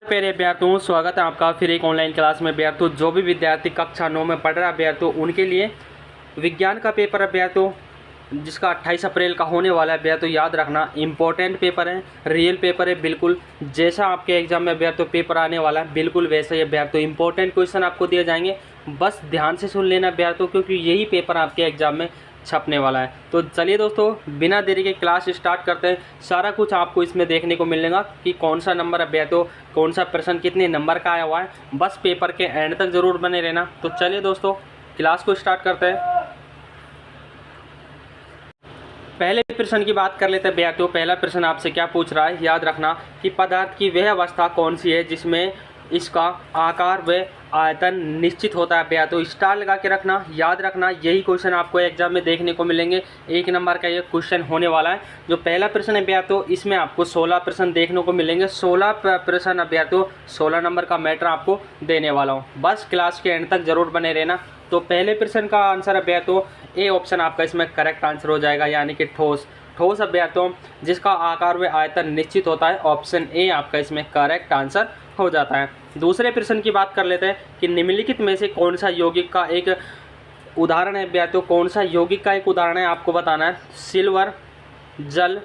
प्यारे अभ्यर्थियों, स्वागत है आपका फिर एक ऑनलाइन क्लास में। अभ्यर्थियों, जो भी विद्यार्थी कक्षा 9 में पढ़ रहा अभ्यर्थियों, उनके लिए विज्ञान का पेपर अभ्यर्थियों जिसका 28 अप्रैल का होने वाला है अभ्यर्थियों, याद रखना इम्पोर्टेंट पेपर है, रियल पेपर है। बिल्कुल जैसा आपके एग्जाम में अभ्यर्थियों पेपर आने वाला है, बिल्कुल वैसे ही अभ्यर्थियों इंपॉर्टेंट क्वेश्चन आपको दिए जाएंगे। बस ध्यान से सुन लेना अभ्यर्थियों, क्योंकि यही पेपर आपके एग्जाम में छपने वाला है। तो चलिए दोस्तों, बिना देरी के क्लास स्टार्ट करते हैं। सारा कुछ आपको इसमें देखने को मिलेगा कि कौन सा नंबर अभ्यर्थियों, कौन सा प्रश्न कितने नंबर का आया हुआ है। बस पेपर के एंड तक जरूर बने रहना। तो चलिए दोस्तों, क्लास को स्टार्ट करते हैं। पहले प्रश्न की बात कर लेते हैं अभ्यर्थियों। पहला प्रश्न आपसे क्या पूछ रहा है, याद रखना कि पदार्थ की वह अवस्था कौन सी है जिसमें इसका आकार व आयतन निश्चित होता है अभ्यर्थियों। स्टार लगा के रखना, याद रखना यही क्वेश्चन आपको एग्जाम में देखने को मिलेंगे। 1 नंबर का ये क्वेश्चन होने वाला है। जो पहला प्रश्न है अभ्यर्थियों, इसमें आपको 16 प्रश्न देखने को मिलेंगे। 16 प्रश्न अभ्यर्थियों, 16 नंबर का मैटर आपको देने वाला हूँ। बस क्लास के एंड तक जरूर बने रहना। तो पहले प्रश्न का आंसर अभ्यर्थियों ए ऑप्शन आपका इसमें करेक्ट आंसर हो जाएगा, यानी कि ठोस। ठोस अभ्यर्थियों जिसका आकार व आयतन निश्चित होता है, ऑप्शन ए आपका इसमें करेक्ट आंसर हो जाता है। दूसरे प्रश्न की बात कर लेते हैं कि निम्नलिखित में से कौन सा यौगिक का एक उदाहरण है अभ्यर्थियों। कौन सा यौगिक का एक उदाहरण है आपको बताना है। सिल्वर, जल,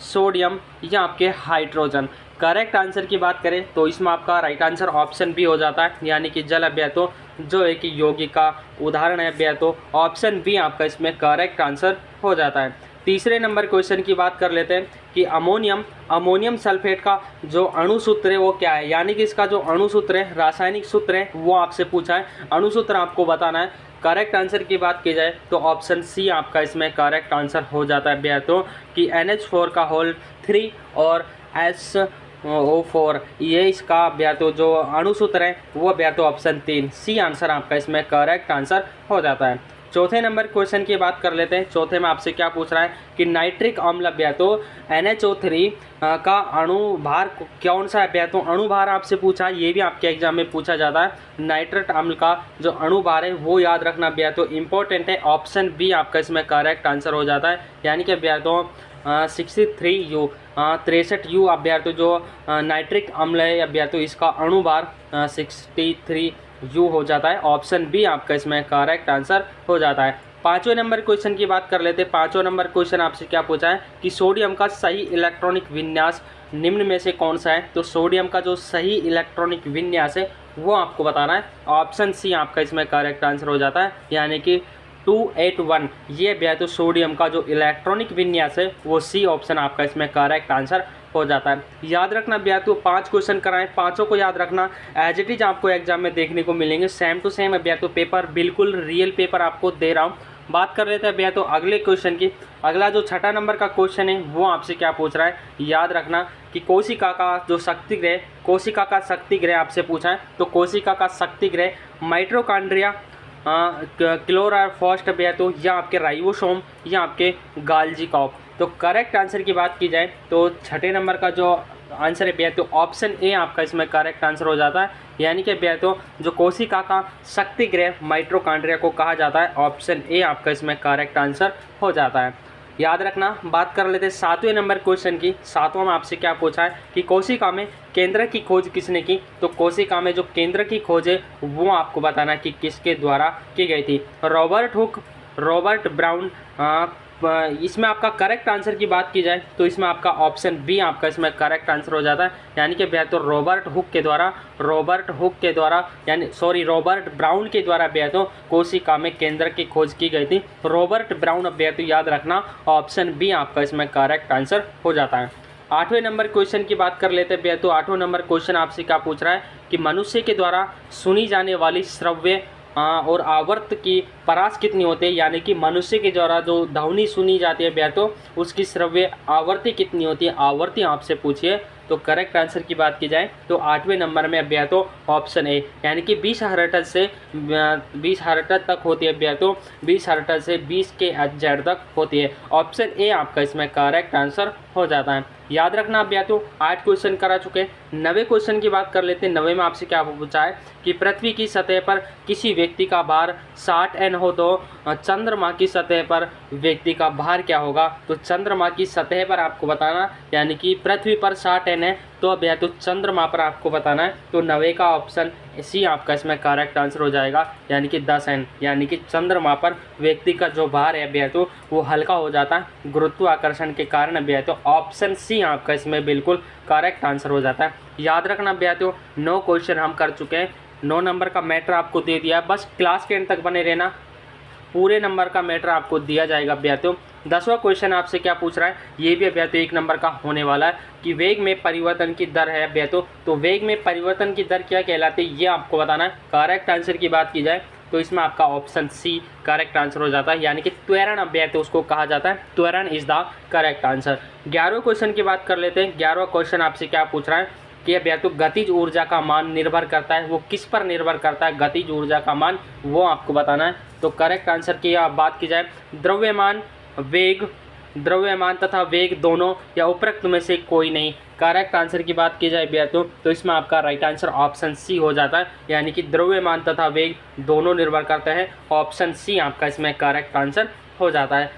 सोडियम या आपके हाइड्रोजन। करेक्ट आंसर की बात करें तो इसमें आपका राइट आंसर ऑप्शन बी हो जाता है, यानी कि जल अभ्यर्थियों जो एक यौगिक का उदाहरण है अभ्यर्थियों, ऑप्शन बी आपका इसमें करेक्ट आंसर हो जाता है। तीसरे नंबर क्वेश्चन की बात कर लेते हैं कि अमोनियम सल्फेट का जो अणु सूत्र है वो क्या है, यानी कि इसका जो अणु सूत्र है, रासायनिक सूत्र है, वो आपसे पूछा है। अणु सूत्र आपको बताना है। करेक्ट आंसर की बात की जाए तो ऑप्शन सी आपका इसमें करेक्ट आंसर हो जाता है अभ्यर्थियों कि NH4 का होल 3 और SO4, ये इसका अभ्यर्थियों जो अणु सूत्र है वो अभ्यर्थियों ऑप्शन 3 सी आंसर आपका इसमें करेक्ट आंसर हो जाता है। चौथे नंबर क्वेश्चन की बात कर लेते हैं। चौथे में आपसे क्या पूछ रहा है कि नाइट्रिक अम्ल अभ्यर्थियों NHO3 का अणुभार कौन सा अभ्यर्थियों, अणुभार आपसे पूछा है, ये भी आपके एग्जाम में पूछा जाता है। नाइट्रेट अम्ल का जो अणुभार है वो याद रखना अभ्यर्थियों इंपॉर्टेंट है, ऑप्शन बी आपका इसमें करेक्ट आंसर हो जाता है, यानी कि अभ्यर्थियों 63U 63U अभ्यर्थियों जो नाइट्रिक अम्ल है अभ्यर्थियों, इसका अणुभार 63U हो जाता है, ऑप्शन बी आपका इसमें करेक्ट आंसर हो जाता है। पाँचवें नंबर क्वेश्चन की बात कर लेते हैं। पाँचवें नंबर क्वेश्चन आपसे क्या पूछा है कि सोडियम का सही इलेक्ट्रॉनिक विन्यास निम्न में से कौन सा है। तो सोडियम का जो सही इलेक्ट्रॉनिक विन्यास है वो आपको बताना है, ऑप्शन सी आपका इसमें करेक्ट आंसर हो जाता है, यानी कि 281। ये अभ्यर्थियों सोडियम का जो इलेक्ट्रॉनिक विन्यास है वो सी ऑप्शन आपका इसमें करेक्ट आंसर हो जाता है। याद रखना अभ्यर्थियों 5 क्वेश्चन कराएं, पाँचों को याद रखना। एज इट इज आपको एग्जाम में देखने को मिलेंगे, सेम टू सेम अभ्यर्थियों पेपर, बिल्कुल रियल पेपर आपको दे रहा हूँ। बात कर लेते हैं अभ्यर्थियों अगले क्वेश्चन की। अगला जो 6ठा नंबर का क्वेश्चन है वो आपसे क्या पूछ रहा है, याद रखना कि कोशिका का जो शक्ति ग्रह, कोशिका का शक्ति ग्रह आपसे पूछा है। तो कोशिका का शक्ति ग्रह माइटोकॉन्ड्रिया, क्लोरोप्लास्ट अभ्यर्थियों या आपके राइबोसोम या आपके गाल्जी कॉक। तो करेक्ट आंसर की बात की जाए तो 6ठे नंबर का जो आंसर है अभ्यर्थियों ऑप्शन ए आपका इसमें करेक्ट आंसर हो जाता है, यानी कि अभ्यर्थियों जो कोशिका का शक्ति ग्रह माइटोकॉन्ड्रिया को कहा जाता है, ऑप्शन ए आपका इसमें करेक्ट आंसर हो जाता है। याद रखना। बात कर लेते हैं 7वें नंबर क्वेश्चन की। 7वां में आपसे क्या पूछा है कि कोशिका में केंद्र की खोज किसने की। तो कोशिका में जो केंद्र की खोज है वो आपको बताना कि किसके द्वारा की गई थी। Robert Hooke, Robert brown. इसमें आपका करेक्ट आंसर की बात की जाए तो इसमें आपका ऑप्शन बी आपका इसमें करेक्ट आंसर हो जाता है, यानी कि भैया तो रॉबर्ट हुक के द्वारा यानी रॉबर्ट ब्राउन के द्वारा भैया तो कोशिका में केंद्र की खोज की गई थी। रॉबर्ट ब्राउन भैया तो याद रखना, ऑप्शन बी आपका इसमें करेक्ट आंसर हो जाता है। 8वें नंबर क्वेश्चन की बात कर लेते हैं भैया। तो 8वां नंबर क्वेश्चन आपसे क्या पूछ रहा है कि मनुष्य के द्वारा सुनी जाने वाली श्रव्य और आवर्त की परास कितनी होती है, यानी कि मनुष्य के द्वारा जो ध्वनि सुनी जाती है भैया तो उसकी श्रव्य आवर्ती कितनी होती है, आवर्ती आपसे पूछिए। तो करेक्ट आंसर की बात की जाए तो 8वें नंबर में भैया तो ऑप्शन ए, यानी कि 20 हर्ट्ज से 20 हर्ट्ज तक होती है भैया तो 20 हर्ट्ज से 20 kHz तक होती है, ऑप्शन ए आपका इसमें करेक्ट आंसर हो जाता है। याद रखना आप तो 8 क्वेश्चन करा चुके हैं। 90 क्वेश्चन की बात कर लेते हैं। 90 में आपसे क्या पूछा है कि पृथ्वी की सतह पर किसी व्यक्ति का भार 60 n हो तो चंद्रमा की सतह पर व्यक्ति का भार क्या होगा। तो चंद्रमा की सतह पर आपको बताना, यानी कि पृथ्वी पर 60 n है तो अब या तो चंद्रमा पर आपको बताना है। तो 90 का ऑप्शन सी आपका इसमें करेक्ट आंसर हो जाएगा, यानी कि 10 n, यानी कि चंद्रमा पर व्यक्ति का जो भार है भैया तो वो हल्का हो जाता है गुरुत्वाकर्षण के कारण भैया। तो ऑप्शन सी आपका इसमें बिल्कुल करेक्ट आंसर हो जाता है। याद रखना भैया तो 9 क्वेश्चन हम कर चुके हैं। 9 नंबर का मैटर आपको दे दिया है, बस क्लास के एंड तक बने रहना, पूरे नंबर का मैटर आपको दिया जाएगा अभ्यर्थियों। 10वां क्वेश्चन आपसे क्या पूछ रहा है, ये भी अभ्यर्थियों 1 नंबर का होने वाला है कि वेग में परिवर्तन की दर है अभ्यर्थियों। तो वेग में परिवर्तन की दर क्या कहलाती है ये आपको बताना है। करेक्ट आंसर की बात की जाए तो इसमें आपका ऑप्शन सी करेक्ट आंसर हो जाता है, यानी कि त्वरण अभ्यर्थियों उसको कहा जाता है। त्वरण इज द करेक्ट आंसर। 11वें क्वेश्चन की बात कर लेते हैं। 11वां क्वेश्चन आपसे क्या पूछ रहा है कि अभ्यर्थियों गतिज ऊर्जा का मान निर्भर करता है, वो किस पर निर्भर करता है गतिज ऊर्जा का मान, वो आपको बताना है। तो करेक्ट आंसर की आप बात की जाए द्रव्यमान तथा वेग दोनों या उपरोक्त में से कोई नहीं। करेक्ट आंसर की बात की जाए अभ्यर्थियों तो इसमें आपका राइट आंसर ऑप्शन सी हो जाता है, यानी कि द्रव्यमान तथा वेग दोनों निर्भर करते हैं। ऑप्शन सी आपका इसमें करेक्ट आंसर हो जाता है।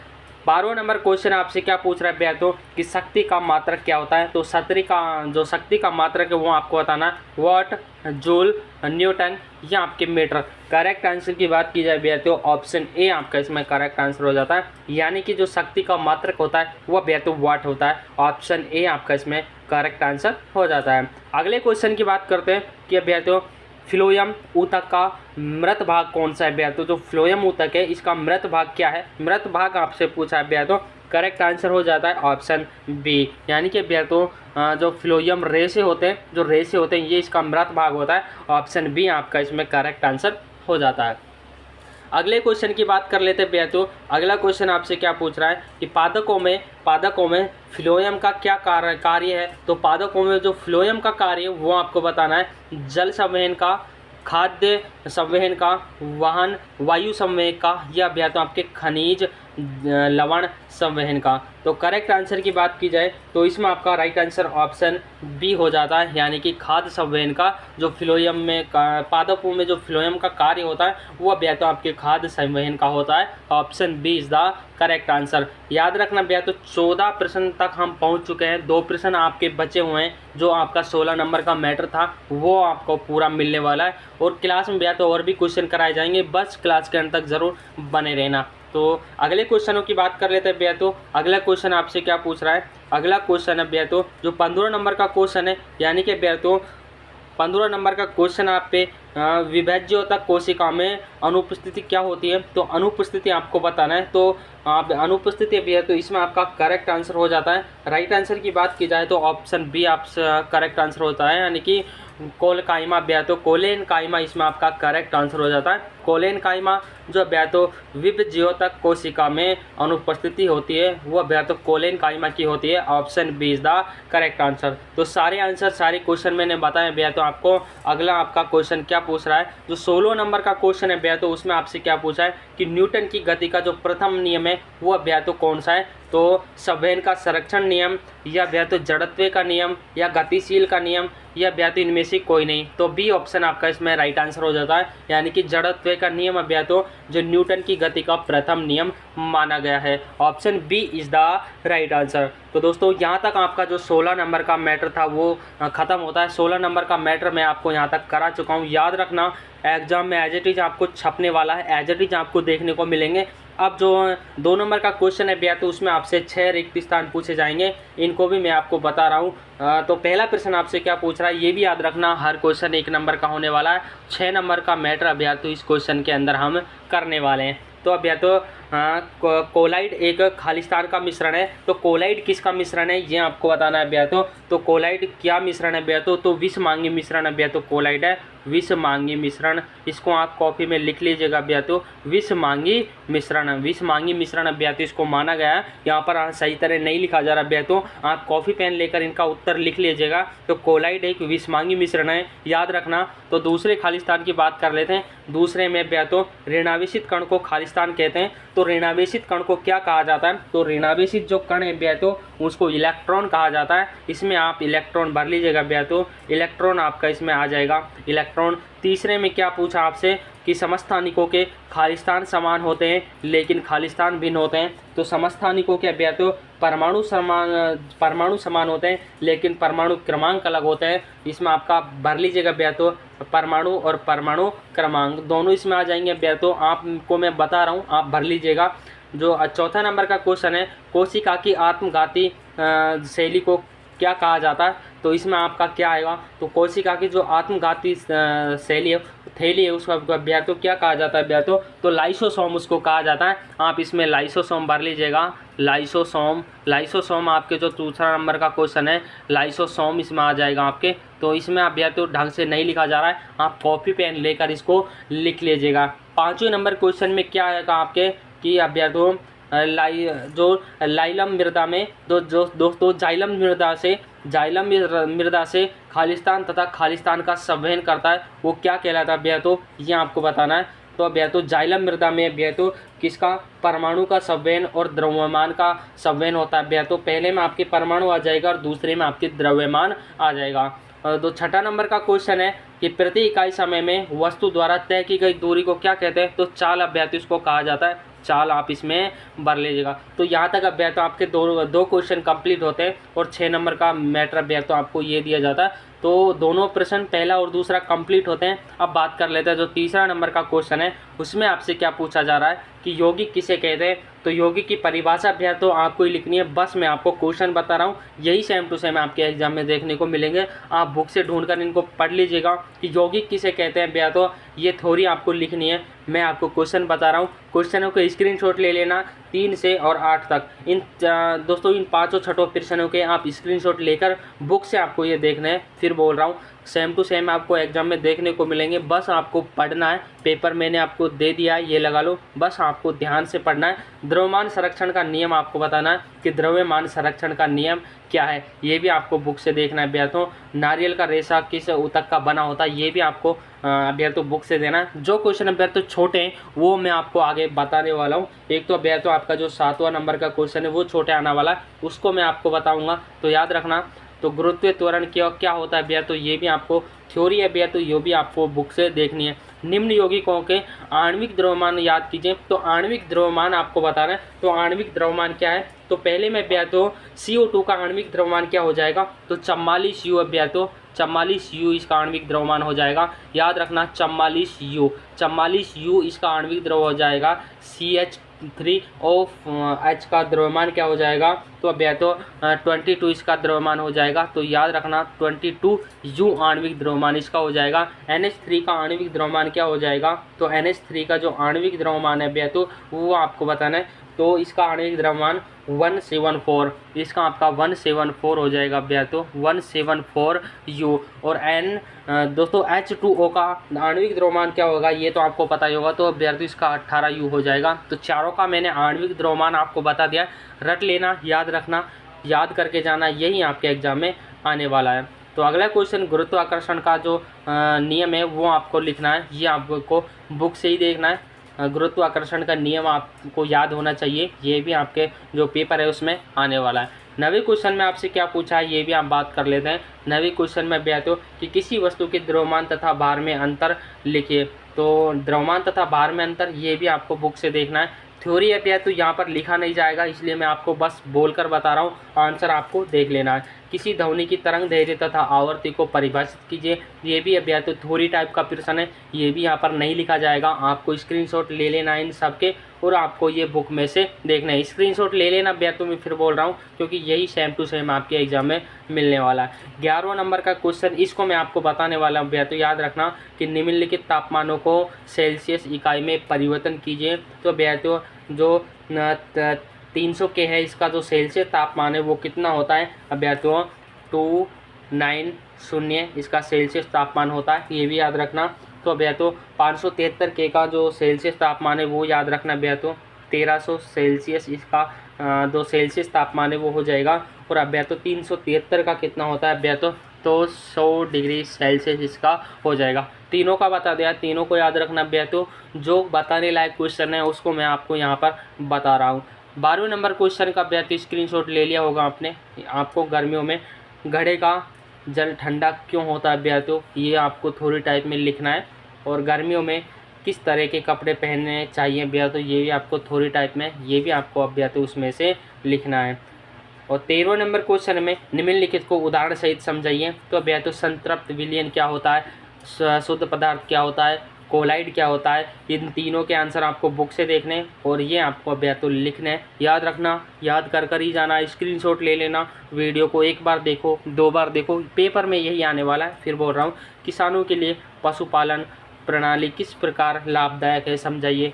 12वां नंबर क्वेश्चन आपसे क्या पूछ रहा है अभ्यर्थियों कि शक्ति का मात्रक क्या होता है। तो शक्ति का मात्रक है वो आपको बताना है, वाट, जूल, न्यूटन या आपके मीटर। करेक्ट आंसर की बात की जाए अभ्यर्थियों ऑप्शन ए आपका इसमें करेक्ट आंसर हो जाता है, यानी कि जो शक्ति का मात्रक होता है वो अभ्यर्थियों वाट होता है। ऑप्शन ए आपका इसमें करेक्ट आंसर हो जाता है। अगले क्वेश्चन की बात करते हैं कि अभ्यर्थियों फ्लोएम ऊतक का मृत भाग कौन सा है अभ्यर्थियों। जो फ्लोएम ऊतक है इसका मृत भाग क्या है, मृत भाग आपसे पूछा है अभ्यर्थियों। करेक्ट आंसर हो जाता है ऑप्शन बी, यानी कि अभ्यर्थियों जो फ्लोएम रेशे होते हैं ये इसका मृत भाग होता है। ऑप्शन बी आपका इसमें करेक्ट आंसर हो जाता है। अगले क्वेश्चन की बात कर लेते हैं तो अगला क्वेश्चन आपसे क्या पूछ रहा है कि पादकों में फ्लोएम का क्या कार्य है। तो पादकों में जो फ्लोएम का कार्य है वो आपको बताना है। जल संवहन का, खाद्य संवहन का, वाहन वायु संवहन का या तो आपके खनिज लवण संवहन का। तो करेक्ट आंसर की बात की जाए तो इसमें आपका राइट आंसर ऑप्शन बी हो जाता है, यानी कि खाद्य संवहन का जो फ्लोएम में पादपों में जो फ्लोएम का कार्य होता है वो तो आपके खाद्य संवहन का होता है। Option B is the correct answer. याद रखना तो 14 प्रश्न तक हम पहुंच चुके हैं। 2 प्रश्न आपके बचे हुए हैं, जो आपका 16 नंबर का मैटर था वो आपको पूरा मिलने वाला है। और क्लास में तो और भी क्वेश्चन कराए जाएंगे, बस क्लास के अंत तक ज़रूर बने रहना। तो अगले क्वेश्चनों की बात कर लेते हैं तो अगला क्वेश्चन आपसे क्या पूछ रहा है। अगला क्वेश्चन है तो जो 15 नंबर का क्वेश्चन है, यानी कि तो 15 नंबर का क्वेश्चन आप पे विभाज्योतक कोशिका में अनुपस्थिति क्या होती है। तो अनुपस्थिति आपको बताना है। तो आप अनुपस्थिति भी है तो इसमें आपका करेक्ट आंसर हो जाता है। राइट आंसर की बात की जाए तो ऑप्शन बी आप करेक्ट आंसर होता है, यानी कि कोलेनकाइमा तो कोलेनकाइमा इसमें आपका करेक्ट आंसर हो जाता है। कोलेनकाइमा जो तो विभाज्योतक कोशिका में अनुपस्थिति होती है वो तो कोलेनकाइमा की होती है। Option B is the correct answer. तो सारे क्वेश्चन मैंने बताए तो आपको अगला आपका क्वेश्चन क्या पूछ रहा है। जो 16 नंबर का क्वेश्चन है तो उसमें आपसे क्या पूछा है कि न्यूटन की गति का जो प्रथम नियम है वो तो कौन सा है। तो संवहन का संरक्षण नियम या तो जड़त्व का नियम या गतिशील का नियम या तो इनमें से कोई नहीं। तो बी ऑप्शन आपका इसमें राइट आंसर हो जाता है, यानी कि जड़त्व का नियम तो जो न्यूटन की गति का प्रथम नियम माना गया है। Option B is the right answer. तो दोस्तों यहाँ तक आपका जो 16 नंबर का मैटर था वो ख़त्म होता है। 16 नंबर का मैटर मैं आपको यहाँ तक करा चुका हूँ। याद रखना एग्जाम में एज इट इज आपको छपने वाला है, एज इट इज आपको देखने को मिलेंगे। अब जो 2 नंबर का क्वेश्चन है तो उसमें आपसे 6 रिक्त स्थान पूछे जाएंगे, इनको भी मैं आपको बता रहा हूँ। तो पहला प्रश्न आपसे क्या पूछ रहा है ये भी याद रखना, हर क्वेश्चन 1 नंबर का होने वाला है। 6 नंबर का मैटर तो इस क्वेश्चन के अंदर हम करने वाले हैं। तो तो कोलाइड एक खालिस्तान का मिश्रण है। तो कोलाइड किसका मिश्रण है ये आपको बताना है तो कोलाइड क्या मिश्रण है तो विषमांगी मिश्रण है तो कोलाइड है विषमांगी मिश्रण। इसको आप कॉपी में लिख लीजिएगा तो विषमांगी मिश्रण तो इसको माना गया है। यहाँ पर सही तरह नहीं लिखा जा रहा तो आप कॉपी पेन लेकर इनका उत्तर लिख लीजिएगा। तो कोलाइड एक विषमांगी मिश्रण है, याद रखना। तो दूसरे खालिस्तान की बात कर लेते हैं। दूसरे में तो ऋणावेशित कण को खालिस्तान कहते हैं। तो ऋणावेशित कण को क्या कहा जाता है? तो ऋणावेशित जो कण है विद्यार्थियों उसको इलेक्ट्रॉन कहा जाता है। इसमें आप इलेक्ट्रॉन भर लीजिएगा विद्यार्थियों, इलेक्ट्रॉन आपका इसमें आ जाएगा इलेक्ट्रॉन। तीसरे में क्या पूछा आपसे कि समस्थानिकों के खालिस्तान समान होते हैं लेकिन खालिस्तान भिन्न होते हैं। तो समस्थानिकों के विद्यार्थियों परमाणु समान होते हैं लेकिन परमाणु क्रमांक अलग होते हैं। इसमें आपका भर लीजिएगा विद्यार्थियों, परमाणु और परमाणु क्रमांक दोनों इसमें आ जाएंगे विद्यार्थियों। आपको मैं बता रहा हूँ, आप भर लीजिएगा। जो चौथा नंबर का क्वेश्चन है, कोशिका की आत्मघाती शैली को क्या कहा जाता है? तो इसमें आपका क्या आएगा? तो कोशिका की जो आत्मघाती शैली है, थैली है, उसका विद्यार्थियों क्या कहा जाता है विद्यार्थियों? तो लाइसोसोम उसको कहा जाता है। आप इसमें लाइसोसोम भर लीजिएगा, लाइसोसोम आपके जो दूसरा नंबर का क्वेश्चन है, लाइसोसोम इसमें आ जाएगा आपके। तो इसमें आप विद्यार्थियों ढंग से नहीं लिखा जा रहा है, आप कॉपी पेन लेकर इसको लिख लीजिएगा। पाँचवें नंबर क्वेश्चन में क्या आएगा आपके कि अभ्यर्थियों लाइलम मृदा में दोस्तों जाइलम मृदा से खालिस्तान तथा खालिस्तान का संवहन करता है, वो क्या कहलाता है अभ्यर्थियों? ये आपको बताना है। तो अभ्यर्थियों जाइलम मृदा में अभ्यर्थियों किसका परमाणु का संवहन और द्रव्यमान का संवहन होता है अभ्यर्थियों? पहले में आपके परमाणु आ जाएगा और दूसरे में आपके द्रव्यमान आ जाएगा। तो छठा नंबर का क्वेश्चन है कि प्रति इकाई समय में वस्तु द्वारा तय की गई दूरी को क्या कहते हैं? तो चाल अभ्यर्थियों इसको कहा जाता है। चाल आप इसमें भर लीजिएगा। तो यहाँ तक अभ्यर्थियों आपके दो क्वेश्चन कंप्लीट होते हैं और 6 नंबर का मैटर अभ्यर्थियों आपको ये दिया जाता है। तो दोनों प्रश्न पहला और दूसरा कंप्लीट होते हैं। अब बात कर लेते हैं जो तीसरा नंबर का क्वेश्चन है, उसमें आपसे क्या पूछा जा रहा है कि यौगिक किसे कहते हैं? तो यौगिक की परिभाषा अभ्यर्थियों आपको ही लिखनी है। बस मैं आपको क्वेश्चन बता रहा हूँ, यही सेम टू सेम आपके एग्जाम में देखने को मिलेंगे। आप बुक से ढूंढकर इनको पढ़ लीजिएगा कि यौगिक किसे कहते हैं अभ्यर्थियों, ये थ्योरी आपको लिखनी है। मैं आपको क्वेश्चन बता रहा हूँ, क्वेश्चनों को स्क्रीनशॉट ले लेना 3 से और 8 तक। दोस्तों इन 5 छठों प्रश्नों के आप स्क्रीनशॉट लेकर बुक से आपको ये देखना है। फिर बोल रहा हूँ सेम टू सेम आपको एग्जाम में देखने को मिलेंगे। बस आपको पढ़ना है, पेपर मैंने आपको दे दिया है, ये लगा लो, बस आपको ध्यान से पढ़ना है। द्रव्यमान संरक्षण का नियम आपको बताना है कि द्रव्यमान संरक्षण का नियम क्या है, ये भी आपको बुक से देखना है अभ्यर्थियों। नारियल का रेशा किस ऊतक का बना होता है, ये भी आपको अभ्यर्थियों बुक से देना है। जो क्वेश्चन अभ्यर्थियों छोटे हैं वो मैं आपको आगे बताने वाला हूँ। एक तो अभ्यर्थियों आपका जो 7वां नंबर का क्वेश्चन है वो छोटे आने वाला है, उसको मैं आपको बताऊँगा, तो याद रखना। तो गुरुत्वीय त्वरण क्या होता है अभ्यर्थियों, ये भी आपको थ्योरी है अभ्यर्थियों, ये भी आपको बुक से देखनी है। निम्न यौगिकों के आणविक द्रव्यमान याद कीजिए। तो आणविक द्रव्यमान आपको बताना है। तो आणविक द्रव्यमान क्या है? तो पहले में अभ्यर्थियों CO2 का आणविक द्रव्यमान क्या हो जाएगा? तो 44 U अभ्यर्थियों, 44 U इसका आणविक द्रव्यमान हो जाएगा। याद रखना 44 U इसका आणविक द्रव्य हो जाएगा। CH3OH का द्रव्यमान क्या हो जाएगा? तो अभ्यर्थियों 22 इसका द्रव्यमान हो जाएगा। तो याद रखना 22 U आणविक द्रव्यमान इसका हो जाएगा। NH3 का आणविक द्रव्यमान क्या हो जाएगा? तो NH3 का जो आणविक द्रव्यमान है अभ्यर्थियों वो आपको बताना है। तो इसका आणविक द्रव्यमान 174, इसका आपका 174 हो जाएगा अभ्यर्थियों, 174 U। और दोस्तों H2O का आणविक द्रव्यमान क्या होगा ये तो आपको पता ही होगा। तो अभ्यर्थियों इसका 18 U हो जाएगा। तो चारों का मैंने आणविक द्रव्यमान आपको बता दिया, रट लेना, याद रखना, याद करके जाना, यही आपके एग्जाम में आने वाला है। तो अगला क्वेश्चन गुरुत्वाकर्षण का जो नियम है वो आपको लिखना है, ये आपको बुक से ही देखना है। गुरुत्वाकर्षण का नियम आपको याद होना चाहिए, ये भी आपके जो पेपर है उसमें आने वाला है। 9वें क्वेश्चन में आपसे क्या पूछा है ये भी आप बात कर लेते हैं। 9वें क्वेश्चन में अभ्यर्थियों कि किसी वस्तु के द्रव्यमान तथा भार में अंतर लिखिए। तो द्रव्यमान तथा भार में अंतर ये भी आपको बुक से देखना है। थ्योरी है तो यहाँ पर लिखा नहीं जाएगा, इसलिए मैं आपको बस बोलकर बता रहा हूँ, आंसर आपको देख लेना है। किसी ध्वनि की तरंग दैर्ध्य तथा आवर्ती को परिभाषित कीजिए, ये भी अभ्यर्थियों थ्योरी टाइप का प्रश्न है, ये भी यहाँ पर नहीं लिखा जाएगा। आपको स्क्रीनशॉट ले लेना है इन सब के और आपको ये बुक में से देखना है। स्क्रीनशॉट ले लेना अभ्यर्थियों, मैं फिर बोल रहा हूँ क्योंकि यही सेम टू सेम आपके एग्जाम में मिलने वाला है। 11वां नंबर का क्वेश्चन, इसको मैं आपको बताने वाला हूँ अभ्यर्थियों, याद रखना कि निम्नलिखित तापमानों को सेल्सियस इकाई में परिवर्तन कीजिए। तो अभ्यर्थियों जो 300 के है, इसका जो सेल्सियस तापमान है वो कितना होता है अभ्यर्थियों? 290 इसका सेल्सियस तापमान होता है, ये भी याद रखना। तो अभ्यर्थियों 573 के का जो सेल्सियस तापमान है वो याद रखना अभ्यर्थियों। 1300 सेल्सियस इसका जो सेल्सियस तापमान है वो हो जाएगा। और अभ्यर्थियों 373 का कितना होता है अभ्यर्थियों? तो 100 डिग्री सेल्सियस इसका हो जाएगा। तीनों का बता दिया, तीनों को याद रखना भैया। तो जो बताने लायक क्वेश्चन है उसको मैं आपको यहाँ पर बता रहा हूँ। 12वें नंबर क्वेश्चन का भैया तो स्क्रीनशॉट ले लिया होगा आपने। आपको गर्मियों में घड़े का जल ठंडा क्यों होता है भैया, तो ये आपको थोड़ी टाइप में लिखना है। और गर्मियों में किस तरह के कपड़े पहनने चाहिए भैया, तो ये भी आपको थोड़ी टाइप में ये भी आपको भैया तो उसमें से लिखना है। और 13वें नंबर क्वेश्चन में निम्नलिखित को उदाहरण सहित समझाइए। तो भैया तो संतृप्त विलयन क्या होता है, शुद्ध पदार्थ क्या होता है, कोलाइड क्या होता है, इन तीनों के आंसर आपको बुक से देखने और ये आपको भैया तो लिखने। याद रखना, याद कर ही जाना, स्क्रीनशॉट ले लेना। वीडियो को एक बार देखो, 2 बार देखो, पेपर में यही आने वाला है। फिर बोल रहा हूँ, किसानों के लिए पशुपालन प्रणाली किस प्रकार लाभदायक है, समझाइए।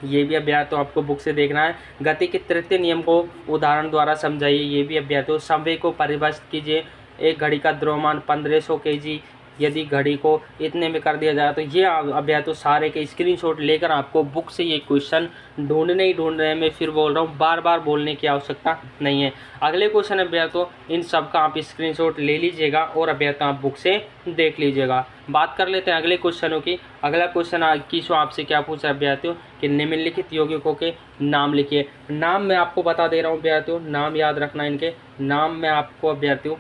ये भी अभ्यास तो आपको बुक से देखना है। गति के तृतीय नियम को उदाहरण द्वारा समझाइए। ये भी अभ्यास तो समय को परिभाषित कीजिए। एक घड़ी का द्रव्यमान 1500 kg यदि घड़ी को इतने में कर दिया जाए, तो ये अभ्यास तो सारे के स्क्रीनशॉट लेकर आपको बुक से ये क्वेश्चन ढूंढने ही ढूंढने में, फिर बोल रहा हूँ, बार बार बोलने की आवश्यकता नहीं है। अगले क्वेश्चन अभ्यास तो इन सब का आप स्क्रीनशॉट ले लीजिएगा और अभ्यास आप बुक से देख लीजिएगा। बात कर लेते हैं अगले क्वेश्चनों की। अगला क्वेश्चन 21वां आपसे क्या पूछा अभ्यार्थियों कि निम्नलिखित यौगिकों के नाम लिखिए। नाम मैं आपको बता दे रहा हूँ अभ्यार्थियों, नाम याद रखना इनके। नाम मैं आपको अभ्यार्थियों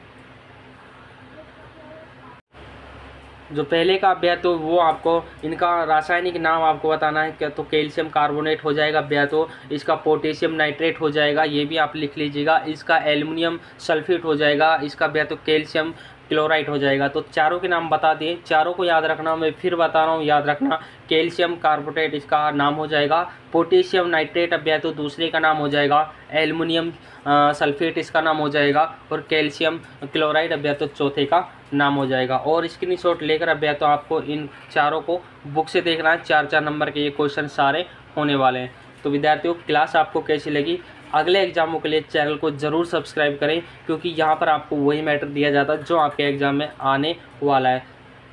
जो पहले का अभ्यास तो वो आपको इनका रासायनिक नाम आपको बताना है। क्या तो कैल्शियम कार्बोनेट हो जाएगा अभ्यास, तो इसका पोटेशियम नाइट्रेट हो जाएगा, ये भी आप लिख लीजिएगा। इसका एल्युमिनियम सल्फेट हो जाएगा, इसका अभ्यास तो कैल्शियम क्लोराइड हो जाएगा। तो चारों के नाम बता दिए, चारों को याद रखना। मैं फिर बता रहा हूँ, याद रखना। कैल्शियम कार्बोनेट इसका नाम हो जाएगा, पोटेशियम नाइट्रेट अभ्यास तो दूसरे का नाम हो जाएगा, एल्युमिनियम सल्फेट इसका नाम हो जाएगा, और कैल्शियम क्लोराइड अभ्यास तो चौथे का नाम हो जाएगा। और स्क्रीनशॉट लेकर अभ्यास तो आपको इन चारों को बुक से देखना है। 4-4 नंबर के ये क्वेश्चन सारे होने वाले हैं। तो विद्यार्थियों, क्लास आपको कैसी लगी? अगले एग्जामों के लिए चैनल को ज़रूर सब्सक्राइब करें, क्योंकि यहाँ पर आपको वही मैटर दिया जाता है जो आपके एग्ज़ाम में आने वाला है।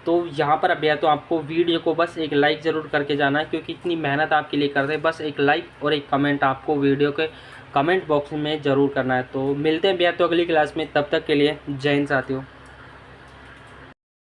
तो यहाँ पर अभ्यास तो आपको वीडियो को बस एक लाइक ज़रूर करके जाना है, क्योंकि इतनी मेहनत आपके लिए करते हैं। बस एक लाइक और एक कमेंट आपको वीडियो के कमेंट बॉक्स में ज़रूर करना है। तो मिलते हैं अभ्यास तो अगली क्लास में, तब तक के लिए जय हिंद साथियों।